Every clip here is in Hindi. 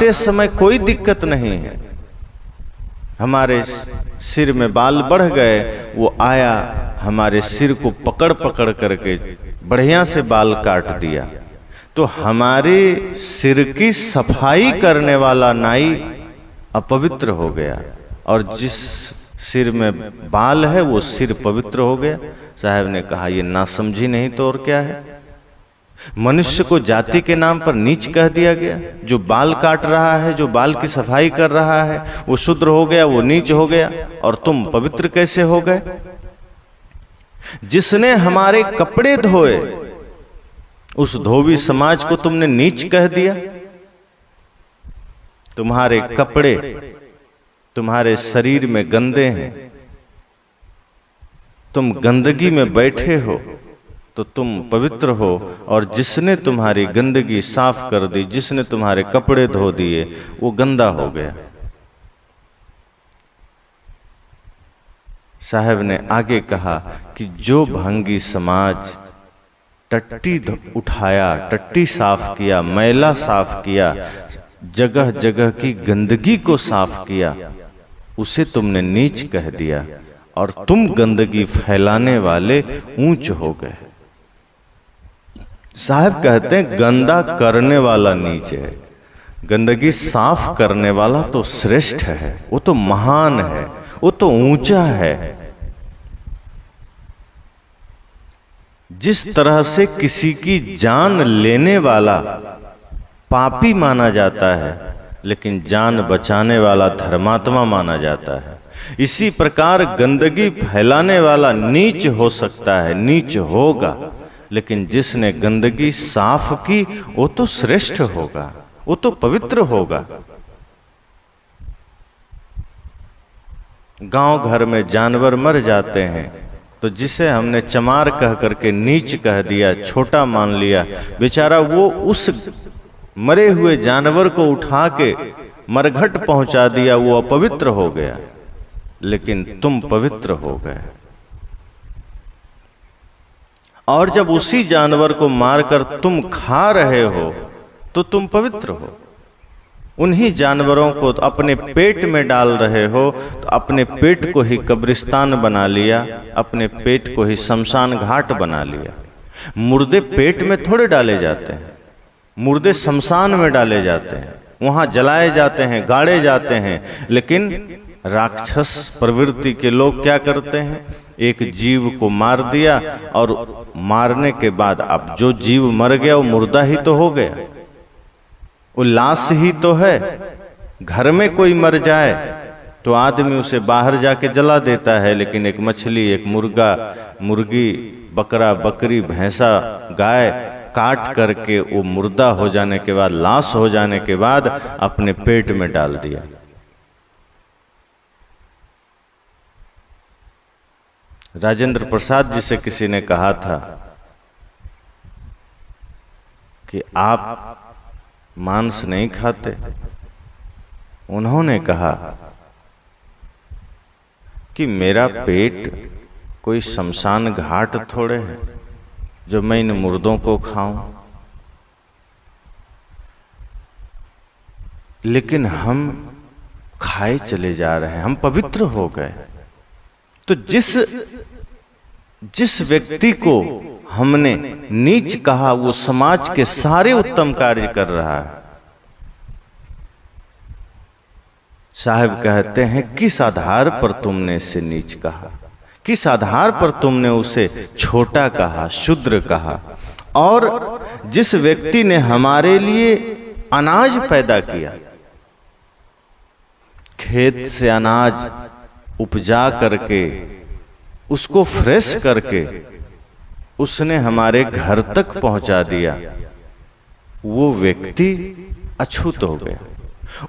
बनाते समय कोई दिक्कत नहीं है। हमारे सिर में बाल बढ़ गए, वो आया हमारे सिर को पकड़ पकड़ करके बढ़िया से बाल काट दिया। तो हमारे सिर की सफाई करने वाला नाई अपवित्र हो गया, और जिस सिर में बाल है वो सिर पवित्र हो गया। साहब ने कहा ये नासमझी नहीं तो और क्या है। मनुष्य को जाति के नाम पर नीच कह दिया गया। जो बाल काट रहा है, जो बाल की सफाई कर रहा है, वो शूद्र हो गया, वो नीच हो गया, और तुम पवित्र कैसे हो गए। जिसने हमारे कपड़े धोए उस धोबी समाज को तुमने नीच कह दिया। तुम्हारे कपड़े तुम्हारे शरीर में गंदे हैं, तुम गंदगी में बैठे हो तो तुम पवित्र हो, और जिसने तुम्हारी गंदगी साफ कर दी, जिसने तुम्हारे कपड़े धो दिए, वो गंदा हो गया। साहब ने आगे कहा कि जो भंगी समाज टट्टी उठाया, टट्टी साफ किया, मैला साफ किया, जगह जगह की गंदगी को साफ किया, उसे तुमने नीच कह दिया, और तुम गंदगी फैलाने वाले ऊंच हो गए। साहब कहते हैं गंदा करने वाला नीच है, गंदगी साफ करने वाला तो श्रेष्ठ है, वो तो महान है, वो तो ऊंचा है। जिस तरह से किसी की जान लेने वाला पापी माना जाता है, लेकिन जान बचाने वाला धर्मात्मा माना जाता है, इसी प्रकार गंदगी फैलाने वाला नीच हो सकता है, नीच होगा, लेकिन जिसने गंदगी साफ की वो तो श्रेष्ठ होगा, वो तो पवित्र होगा। गांव घर में जानवर मर जाते हैं तो जिसे हमने चमार कह करके नीच कह दिया, छोटा मान लिया, बेचारा वो उस मरे हुए जानवर को उठा के मरघट पहुंचा दिया, वो अपवित्र हो गया, लेकिन तुम पवित्र हो गए। और जब उसी जानवर को मारकर तुम खा रहे हो तो तुम पवित्र हो। उन्हीं जानवरों को अपने पेट में डाल रहे हो तो अपने पेट को ही कब्रिस्तान बना लिया, अपने पेट को ही शमशान घाट बना लिया। मुर्दे पेट में थोड़े डाले जाते हैं, मुर्दे शमशान में डाले जाते हैं, वहां जलाए जाते हैं, गाड़े जाते हैं। लेकिन राक्षस प्रवृत्ति के लोग क्या करते हैं, एक जीव को मार दिया और मारने के बाद अब जो जीव मर गया वो मुर्दा ही तो हो गया, वो लाश ही तो है। घर में कोई मर जाए तो आदमी उसे बाहर जाके जला देता है, लेकिन एक मछली, एक मुर्गा, मुर्गी, बकरा, बकरी, भैंसा, गाय काट करके वो मुर्दा हो जाने के बाद, लाश हो जाने के बाद अपने पेट में डाल दिया। राजेंद्र प्रसाद जी से किसी ने कहा था कि आप मांस नहीं खाते। उन्होंने कहा कि मेरा पेट कोई शमशान घाट थोड़े है जो मैं इन मुर्दों को खाऊं, लेकिन हम खाए चले जा रहे हैं, हम पवित्र हो गए। तो जिस व्यक्ति को हमने नीच कहा वो समाज के सारे उत्तम कार्य कर रहा है। साहब कहते हैं किस आधार पर तुमने इसे नीच कहा, किस आधार पर तुमने उसे छोटा कहा, शूद्र कहा। और जिस व्यक्ति ने हमारे लिए अनाज पैदा किया, खेत से अनाज उपजा करके उसको फ्रेश करके उसने हमारे घर तक पहुंचा दिया, वो व्यक्ति अछूत हो गया।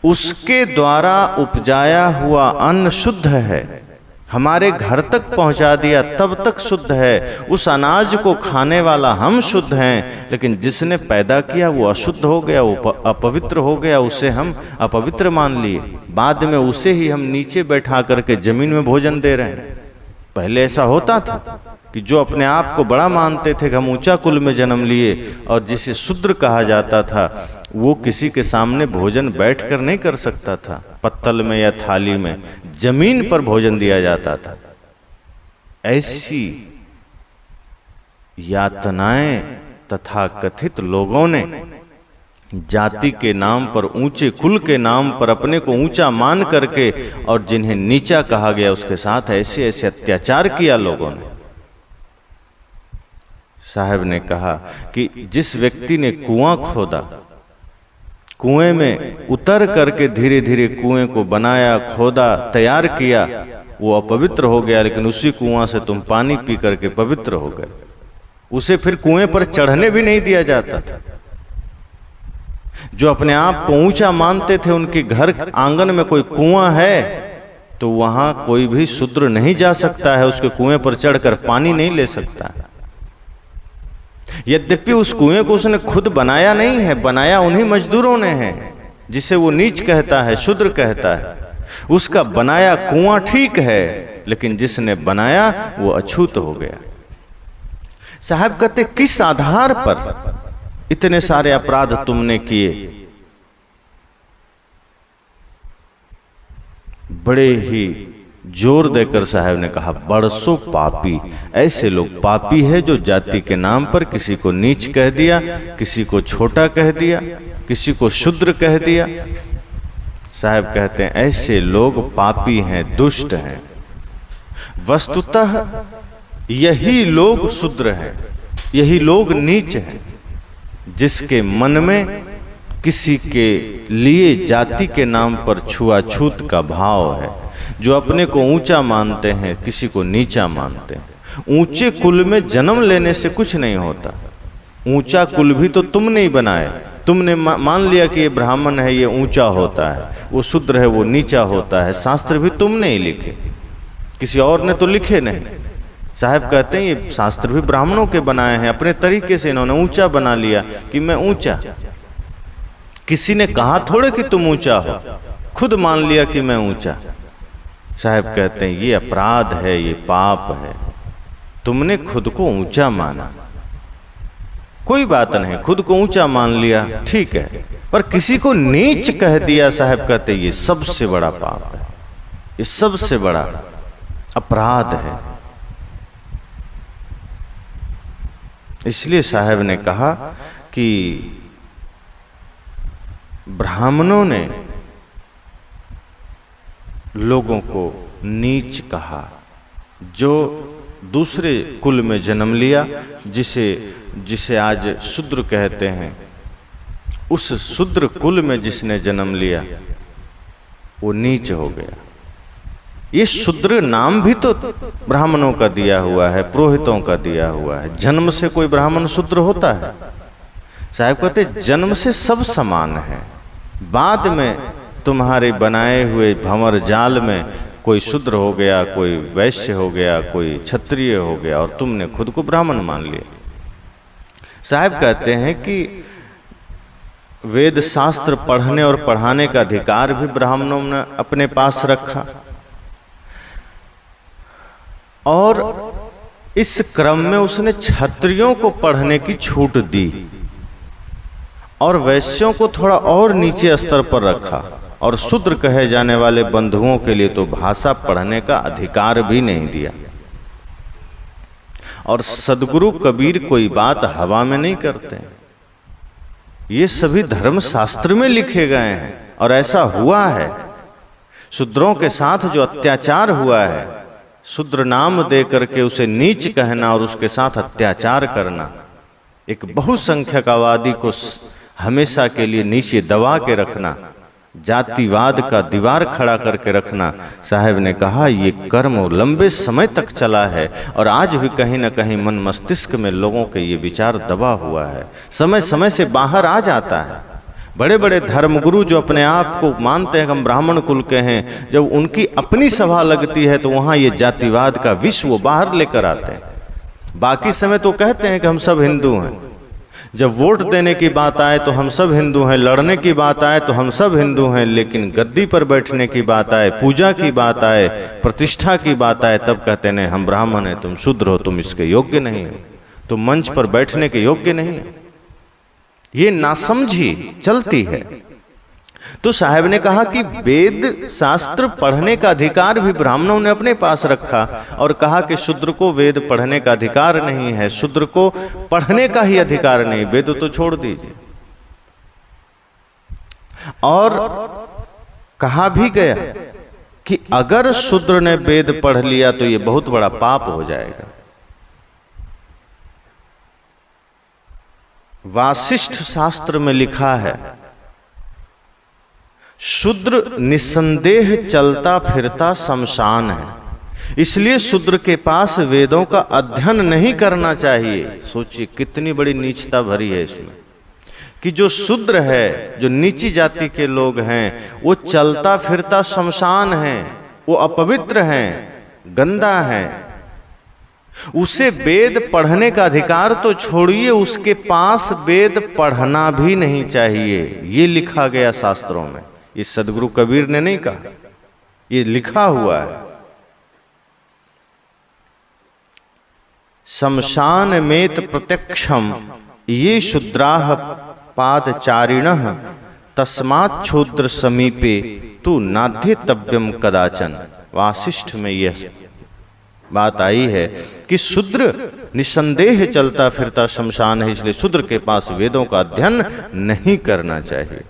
उसके द्वारा उपजाया हुआ अन्न शुद्ध है, हमारे घर तक पहुंचा दिया तब तक शुद्ध है। उस अनाज को खाने वाला हम शुद्ध हैं, लेकिन जिसने पैदा किया वो अशुद्ध हो गया, वो अपवित्र हो गया, उसे हम अपवित्र मान लिए। बाद में उसे ही हम नीचे बैठा करके जमीन में भोजन दे रहे हैं। पहले ऐसा होता था कि जो अपने आप को बड़ा मानते थे कि हम ऊंचा कुल में जन्म लिए और जिसे शूद्र कहा जाता था, वो किसी के सामने भोजन बैठकर नहीं कर सकता था, पत्तल में या थाली में, जमीन पर भोजन दिया जाता था। ऐसी यातनाएं तथा कथित लोगों ने जाति के नाम पर, ऊंचे कुल के नाम पर अपने को ऊंचा मान करके और जिन्हें नीचा कहा गया उसके साथ ऐसे ऐसे अत्याचार किया लोगों ने। साहब ने कहा कि जिस व्यक्ति ने कुआं खोदा, कुएं में उतर करके धीरे धीरे कुएं को बनाया, खोदा, तैयार किया, वो अपवित्र हो गया, लेकिन उसी कुआं से तुम पानी पी करके पवित्र हो गए। उसे फिर कुएं पर चढ़ने भी नहीं दिया जाता था। जो अपने आप को ऊंचा मानते थे, उनके घर आंगन में कोई कुआं है तो वहां कोई भी शूद्र नहीं जा सकता है, उसके कुएं पर चढ़कर पानी नहीं ले सकता है। यद्यपि उस कुएं को उसने खुद बनाया नहीं है, बनाया उन्हीं मजदूरों ने है, जिसे वो नीच कहता है, शूद्र कहता है। उसका बनाया कुआं ठीक है, लेकिन जिसने बनाया वो अछूत हो गया। साहब कहते, किस आधार पर इतने सारे अपराध तुमने किए? बड़े ही जोर देकर साहब ने कहा, बरसों पापी। ऐसे लोग पापी है जो जाति के नाम पर किसी को नीच कह दिया, किसी को छोटा कह दिया, किसी को शूद्र कह दिया। साहब कहते हैं ऐसे लोग पापी हैं, दुष्ट हैं। वस्तुतः यही लोग शूद्र हैं, यही लोग नीच हैं, जिसके मन में किसी के लिए जाति के नाम पर छुआछूत का भाव है, जो अपने को ऊंचा मानते हैं, किसी को नीचा मानते हैं। ऊंचे कुल में जन्म लेने से कुछ नहीं होता। ऊंचा कुल भी तो तुम नहीं बनाए, तुमने मान लिया कि ये ब्राह्मण है, ये ऊंचा होता है, वो शूद्र है, वो नीचा होता है। शास्त्र भी तुमने ही लिखे, किसी और ने तो लिखे नहीं। साहब कहते हैं ये शास्त्र भी ब्राह्मणों के बनाए हैं, अपने तरीके से इन्होंने ऊंचा बना लिया कि मैं ऊंचा। किसी ने कहा थोड़े कि तुम ऊंचा हो, खुद मान लिया कि मैं ऊंचा। साहब कहते हैं ये अपराध है, ये पाप है। तुमने खुद को ऊंचा माना, कोई बात नहीं, खुद को ऊंचा मान लिया, ठीक है, पर किसी को नीच कह दिया, साहब कहते ये सबसे बड़ा पाप है, ये सबसे बड़ा अपराध है। इसलिए साहब ने कहा कि ब्राह्मणों ने लोगों को नीच कहा, जो दूसरे कुल में जन्म लिया, जिसे आज शूद्र कहते हैं, उस शूद्र कुल में जिसने जन्म लिया वो नीच हो गया। ये शूद्र नाम भी तो ब्राह्मणों का दिया हुआ है, पुरोहितों का दिया हुआ है। जन्म से कोई ब्राह्मण शूद्र होता है? साहब कहते जन्म से सब समान है, बाद में तुम्हारे बनाए हुए भंवर जाल में कोई शूद्र हो गया, कोई वैश्य हो गया, कोई क्षत्रिय हो गया, और तुमने खुद को ब्राह्मण मान लिया। साहब कहते हैं कि वेद शास्त्र पढ़ने और पढ़ाने का अधिकार भी ब्राह्मणों ने अपने पास रखा, और इस क्रम में उसने क्षत्रियों को पढ़ने की छूट दी और वैश्यों को थोड़ा और नीचे स्तर पर रखा, और शूद्र कहे जाने वाले बंधुओं के लिए तो भाषा पढ़ने का अधिकार भी नहीं दिया। और सदगुरु कबीर कोई बात हवा में नहीं करते, ये सभी धर्म शास्त्र में लिखे गए हैं, और ऐसा हुआ है। शूद्रों के साथ जो अत्याचार हुआ है, शूद्र नाम दे करके उसे नीच कहना और उसके साथ अत्याचार करना, एक बहुसंख्यकवादी को हमेशा के लिए नीचे दबा के रखना, जातिवाद का दीवार खड़ा करके रखना, साहब ने कहा ये कर्म लंबे समय तक चला है, और आज भी कहीं न कहीं मन मस्तिष्क में लोगों के ये विचार दबा हुआ है, समय समय से बाहर आ जाता है। बड़े बड़े धर्मगुरु जो अपने आप को मानते हैं कि हम ब्राह्मण कुल के हैं, जब उनकी अपनी सभा लगती है तो वहाँ ये जातिवाद का विष वो बाहर लेकर आते हैं। बाकी समय तो कहते हैं कि हम सब हिंदू हैं, जब वोट देने की बात आए तो हम सब हिंदू हैं, लड़ने की बात आए तो हम सब हिंदू हैं, लेकिन गद्दी पर बैठने की बात आए, पूजा की बात आए, प्रतिष्ठा की बात आए, तब कहते हैं हम ब्राह्मण हैं, तुम शूद्र हो, तुम इसके योग्य नहीं हो, तुम मंच पर बैठने के योग्य नहीं हो। ये नासमझी चलती है। तो साहब ने कहा कि वेद शास्त्र पढ़ने का अधिकार भी ब्राह्मणों ने अपने पास रखा और कहा कि शूद्र को वेद पढ़ने का अधिकार नहीं है, शूद्र को पढ़ने का ही अधिकार नहीं, वेद तो छोड़ दीजिए। और कहा भी गया कि अगर शूद्र ने वेद पढ़ लिया तो ये बहुत बड़ा पाप हो जाएगा। वासिष्ठ शास्त्र में लिखा है, शूद्र निसंदेह चलता फिरता शमशान है, इसलिए शूद्र के पास वेदों का अध्ययन नहीं करना चाहिए। सोचिए कितनी बड़ी नीचता भरी है इसमें, कि जो शूद्र है, जो नीची जाति के लोग हैं, वो चलता फिरता शमशान है, वो अपवित्र हैं, गंदा है, उसे वेद पढ़ने का अधिकार तो छोड़िए, उसके पास वेद पढ़ना भी नहीं चाहिए। ये लिखा गया शास्त्रों में, ये सदगुरु कबीर ने नहीं कहा, ये लिखा हुआ है। शमशान मेत प्रत्यक्षम ये शूद्राः पादचारिणः तस्मात् शूद्र समीपे तु नाध्येतव्यम कदाचन। वासिष्ठ में यह बात आई है कि शूद्र निसंदेह चलता फिरता शमशान है, इसलिए शूद्र के पास वेदों का अध्ययन नहीं करना चाहिए।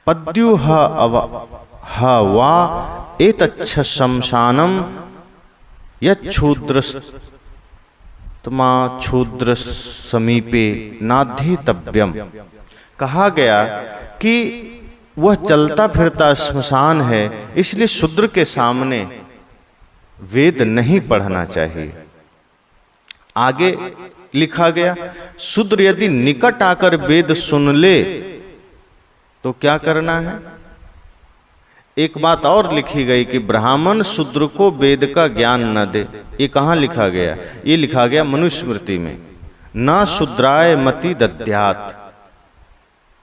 पद्युः वा एतच्छ शमशानम यच्छूद्रस्तमा क्षुद्र समीपे नाध्येतव्यम। कहा गया कि वह चलता फिरता श्मशान है, इसलिए शूद्र के सामने वेद नहीं पढ़ना चाहिए। आगे लिखा गया, शूद्र यदि निकट आकर वेद सुन ले तो क्या करना है। एक बात और लिखी गई कि ब्राह्मण शूद्र को वेद का ज्ञान न दे। ये कहाँ लिखा गया? ये लिखा गया मनुस्मृति में, न शूद्राय मति दद्यात्,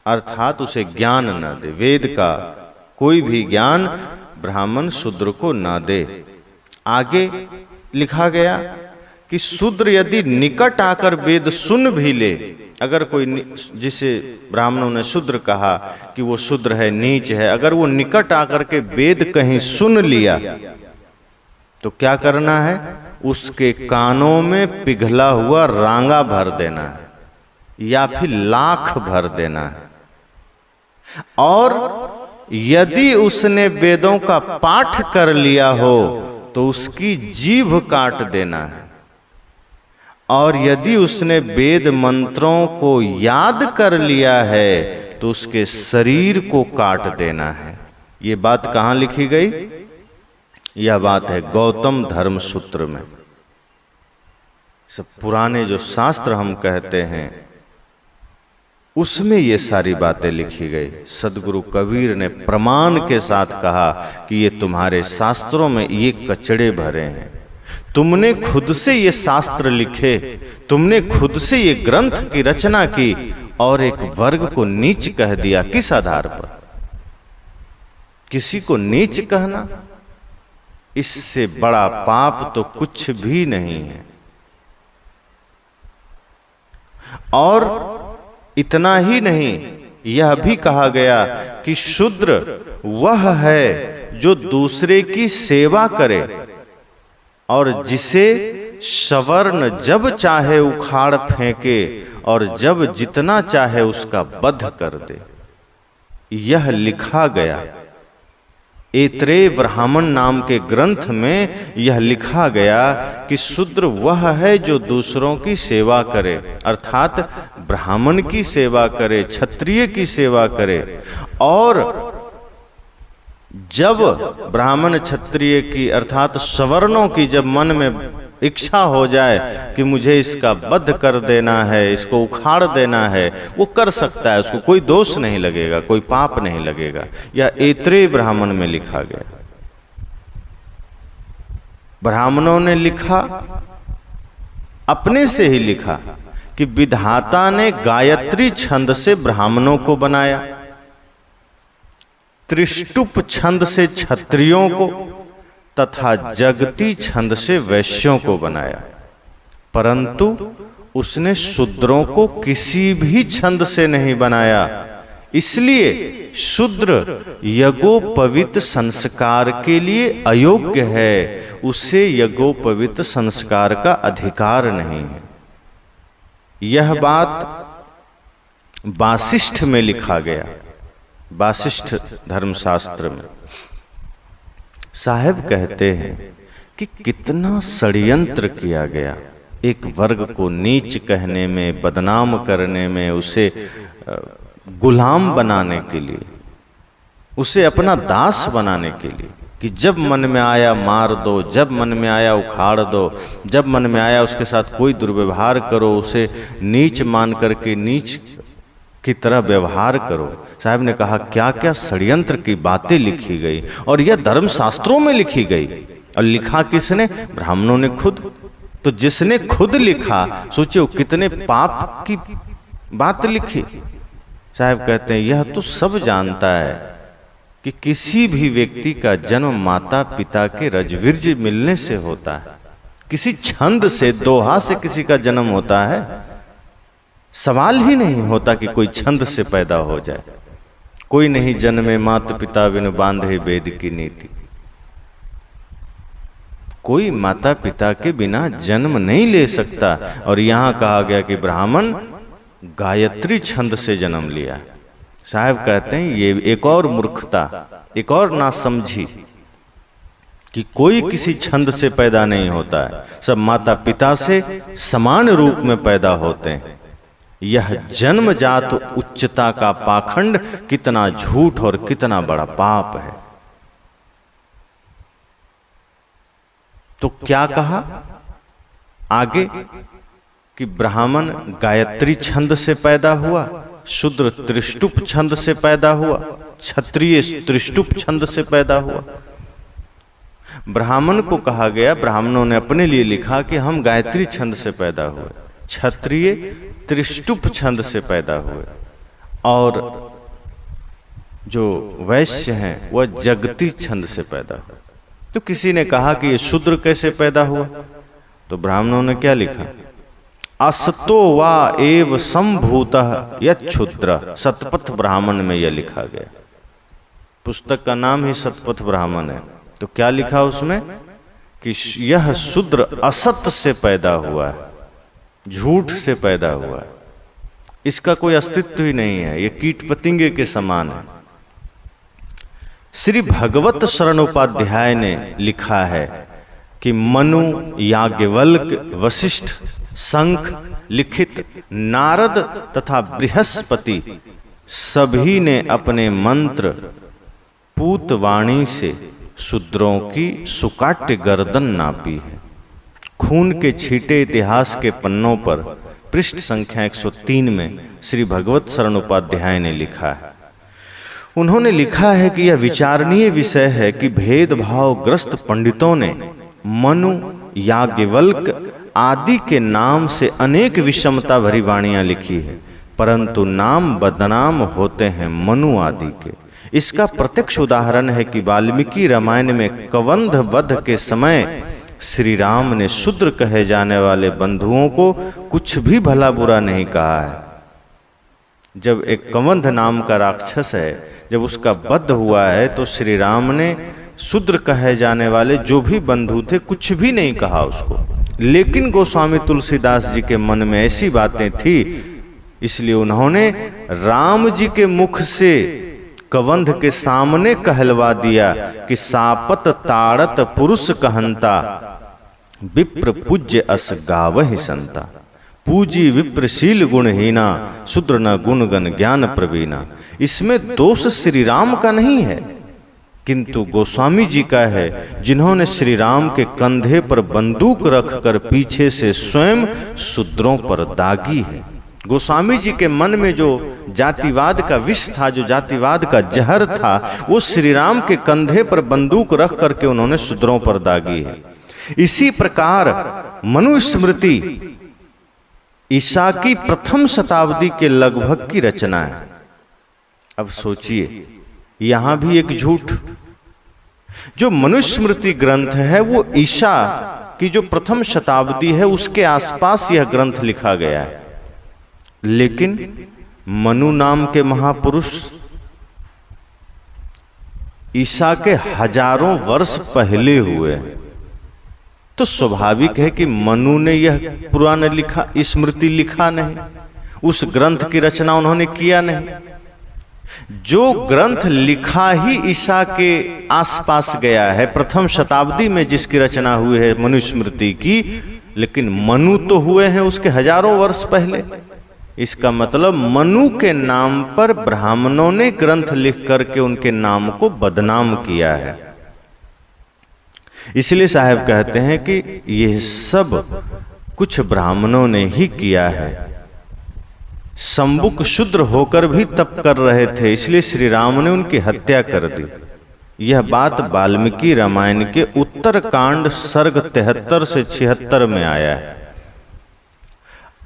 अर्थात उसे ज्ञान न दे, वेद का कोई भी ज्ञान ब्राह्मण शूद्र को न दे। आगे लिखा गया कि शूद्र यदि निकट आकर वेद सुन भी ले, अगर कोई जिसे ब्राह्मणों ने शूद्र कहा कि वो शूद्र है, नीच है, अगर वो निकट आकर के वेद कहीं सुन लिया तो क्या करना है? उसके कानों में पिघला हुआ रांगा भर देना है या फिर लाख भर देना है। और यदि उसने वेदों का पाठ कर लिया हो तो उसकी जीभ काट देना है, और यदि उसने वेद मंत्रों को याद कर लिया है तो उसके शरीर को काट देना है। ये बात कहाँ लिखी गई? यह बात है गौतम धर्म सूत्र में। सब पुराने जो शास्त्र हम कहते हैं उसमें ये सारी बातें लिखी गई। सदगुरु कबीर ने प्रमाण के साथ कहा कि ये तुम्हारे शास्त्रों में ये कचड़े भरे हैं, तुमने खुद से ये शास्त्र लिखे, तुमने खुद से ये ग्रंथ की रचना की और एक वर्ग को नीच कह दिया। किस आधार पर? किसी को नीच कहना, इससे बड़ा पाप तो कुछ भी नहीं है। और इतना ही नहीं, यह भी कहा गया कि शूद्र वह है जो दूसरे की सेवा करे और जिसे सवर्ण जब चाहे उखाड़ फेंके और जब जितना चाहे उसका वध कर दे। यह लिखा गया ऐत्रेय ब्राह्मण नाम के ग्रंथ में, यह लिखा गया कि शूद्र वह है जो दूसरों की सेवा करे, अर्थात ब्राह्मण की सेवा करे, क्षत्रिय की सेवा करे। और जब ब्राह्मण क्षत्रिय की अर्थात सवर्णों की जब मन में इच्छा हो जाए कि मुझे इसका वध कर देना है, इसको उखाड़ देना है, वो कर सकता है, उसको कोई दोष नहीं लगेगा, कोई पाप नहीं लगेगा। यह ऐत्रेय ब्राह्मण में लिखा गया। ब्राह्मणों ने लिखा, अपने से ही लिखा कि विधाता ने गायत्री छंद से ब्राह्मणों को बनाया, त्रिष्टुप छंद से क्षत्रियों को तथा जगती छंद से वैश्यों को बनाया, परंतु उसने शूद्रों को किसी भी छंद से नहीं बनाया, इसलिए शूद्र यज्ञोपवीत संस्कार के लिए अयोग्य है, उसे यज्ञोपवीत संस्कार का अधिकार नहीं है। यह बात वासिष्ठ में लिखा गया, वासिष्ठ धर्मशास्त्र में। साहब कहते हैं कि कितना षड्यंत्र किया गया, एक वर्ग को नीच कहने में, बदनाम करने में, उसे गुलाम बनाने के लिए, उसे अपना दास बनाने के लिए, कि जब मन में आया मार दो, जब मन में आया उखाड़ दो, जब मन में आया उसके साथ कोई दुर्व्यवहार करो, उसे नीच मान करके नीच की तरह व्यवहार करो। साहब ने कहा क्या क्या षड्यंत्र की बातें लिखी गई, और यह धर्मशास्त्रों में लिखी गई। और लिखा किसने? ब्राह्मणों ने खुद। तो जिसने खुद लिखा, सोचिए कितने पाप की बात लिखी। साहब कहते हैं यह तो सब जानता है कि किसी भी व्यक्ति का जन्म माता पिता के रजवीर्ज मिलने से होता है, किसी छंद से, दोहा से किसी का जन्म होता है? सवाल ही नहीं होता कि कोई छंद से पैदा हो जाए। कोई नहीं जन्मे माता पिता बिन बांधे वेद की नीति। कोई माता पिता के बिना जन्म नहीं ले सकता। और यहां कहा गया कि ब्राह्मण गायत्री छंद से जन्म लिया। साहब कहते हैं ये एक और मूर्खता, एक और नासमझी, कि कोई किसी छंद से पैदा नहीं होता है, सब माता पिता से समान रूप में पैदा होते हैं। यह जन्मजात उच्चता का पाखंड कितना झूठ और कितना बड़ा पाप है। तो क्या कहा आगे कि ब्राह्मण गायत्री छंद से पैदा हुआ, शूद्र त्रिष्टुप छंद से पैदा हुआ, क्षत्रिय त्रिष्टुप छंद से पैदा हुआ। ब्राह्मण को कहा गया, ब्राह्मणों ने अपने लिए लिखा कि हम गायत्री छंद से पैदा हुए, क्षत्रिय त्रिष्टुप छंद से पैदा हुए, और जो वैश्य हैं वह जगती छंद से पैदा हुए। तो किसी ने कहा कि ये शूद्र कैसे पैदा हुआ? तो ब्राह्मणों ने क्या लिखा? असतो वा एव संभूतः यच्छूद्र। शतपथ ब्राह्मण में यह लिखा गया। पुस्तक का नाम ही शतपथ ब्राह्मण है। तो क्या लिखा उसमें कि यह शूद्र असत से पैदा हुआ है, झूठ से पैदा हुआ है, इसका कोई अस्तित्व ही नहीं है, ये कीट पतंगे के समान है। श्री भगवत शरण उपाध्याय ने लिखा है कि मनु, याज्ञवल्क्य, वशिष्ठ, शंख, लिखित, नारद तथा बृहस्पति सभी ने अपने मंत्र पूतवाणी से शूद्रों की सुकाट्य गर्दन नापी है। खून के छींटे इतिहास के पन्नों पर पृष्ठ संख्या 103 में श्री भगवत शरण उपाध्याय ने लिखा है। उन्होंने लिखा है कि यह विचारणीय विषय है कि भेदभाव ग्रस्त पंडितों ने मनु, याज्ञवल्क्य आदि के नाम से अनेक विषमता भरी वाणियां लिखी है, परंतु नाम बदनाम होते हैं मनु आदि के। इसका प्रत्यक्ष उदाहरण है कि वाल्मीकि रामायण में कवंध वध के समय श्री राम ने शूद्र कहे जाने वाले बंधुओं को कुछ भी भला बुरा नहीं कहा है। जब एक कवंध नाम का राक्षस है, जब उसका वध हुआ है, तो श्री राम ने शूद्र कहे जाने वाले जो भी बंधु थे कुछ भी नहीं कहा उसको। लेकिन गोस्वामी तुलसीदास जी के मन में ऐसी बातें थी, इसलिए उन्होंने राम जी के मुख से कवंध के सामने कहलवा दिया कि सापत ताड़त पुरुष कहंता, विप्र पूज्य अस गावहि संता। पूजी विप्रशील गुणहीना, शूद्र न गुणगण ज्ञान प्रवीणा। इसमें दोष श्री राम का नहीं है, किंतु गोस्वामी जी का है, जिन्होंने श्री राम के कंधे पर बंदूक रखकर पीछे से स्वयं शूद्रों पर दागी है। गोस्वामी जी के मन में जो जातिवाद का विष था, जो जातिवाद का जहर था, वो श्री राम के कंधे पर बंदूक रख करके उन्होंने शूद्रों पर दागी है। इसी प्रकार मनुस्मृति ईसा की प्रथम शताब्दी के लगभग की रचना है। अब सोचिए, यहां भी एक झूठ। जो मनुस्मृति ग्रंथ है वो ईसा की जो प्रथम शताब्दी है उसके आसपास यह ग्रंथ लिखा गया है। लेकिन मनु नाम के महापुरुष ईसा के हजारों वर्ष पहले हुए, तो स्वाभाविक है कि मनु ने यह पुराण लिखा, स्मृति लिखा नहीं, उस ग्रंथ की रचना उन्होंने किया नहीं। जो ग्रंथ लिखा ही ईसा के आसपास गया है, प्रथम शताब्दी में जिसकी रचना हुई है मनुस्मृति की, लेकिन मनु तो हुए हैं उसके हजारों वर्ष पहले। इसका मतलब मनु के नाम पर ब्राह्मणों ने ग्रंथ लिख करके उनके नाम को बदनाम किया है। इसलिए साहब कहते हैं कि यह सब कुछ ब्राह्मणों ने ही किया है। संबुक शूद्र होकर भी तप कर रहे थे, इसलिए श्री राम ने उनकी हत्या कर दी। यह बात वाल्मीकि रामायण के उत्तर कांड सर्ग 73 से 76 में आया है।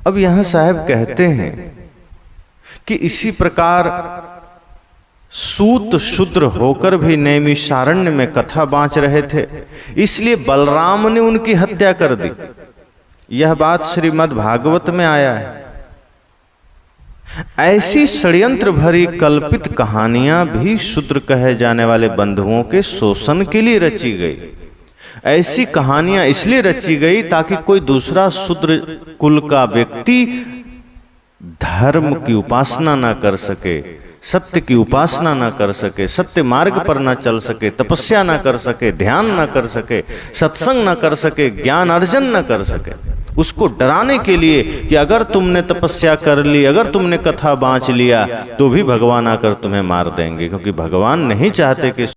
अब यहां साहब कहते हैं कि इसी प्रकार सूत शूद्र होकर भी नैमिषारण्य में कथा बांच रहे थे, इसलिए बलराम ने उनकी हत्या कर दी। यह बात श्रीमद् भागवत में आया है। ऐसी षड्यंत्र भरी कल्पित कहानियां भी शूद्र कहे जाने वाले बंधुओं के शोषण के लिए रची गई। ऐसी कहानियां इसलिए रची गई ताकि कोई दूसरा शूद्र कुल का व्यक्ति धर्म की उपासना ना कर सके, सत्य की उपासना ना कर सके, सत्य मार्ग पर ना चल सके, तपस्या ना कर सके, ध्यान ना कर सके, सत्संग ना कर सके, ज्ञान अर्जन ना कर सके। उसको डराने के लिए कि अगर तुमने तपस्या कर ली, अगर तुमने कथा बांच लिया, तो भी भगवान आकर तुम्हें मार देंगे, क्योंकि भगवान नहीं चाहते कि